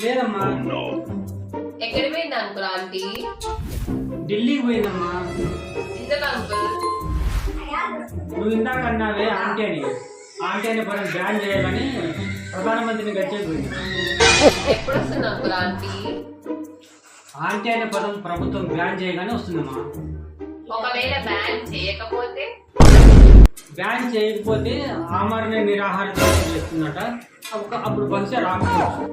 లేదమ్మా. ఎక్కడ పోయింది అంకుల్ ఆంటీ? ఢిల్లీకి పోయిందమ్మా. ఎందుకు అంకుల్? నువ్వు ఇందాక అన్నావే ఆంటీ అనే పదం బ్యాన్ చేయాలని ప్రధానమంత్రిని గచ్చేపోయింది. ఎప్పుడు వస్తుంది అంకుల్ ఆంటీ? ఆంటీ అనే పదం ప్రభుత్వం బ్యాన్ చేయగానే వస్తుందమ్మా. ఒకవేళ బ్యాన్ చేయకపోతే? బ్యాన్ చేయకపోతే ఆమరణ నిరాహార దీక్ష చేస్తుందట. అప్పుడు బహుశా రాకపోవచ్చు.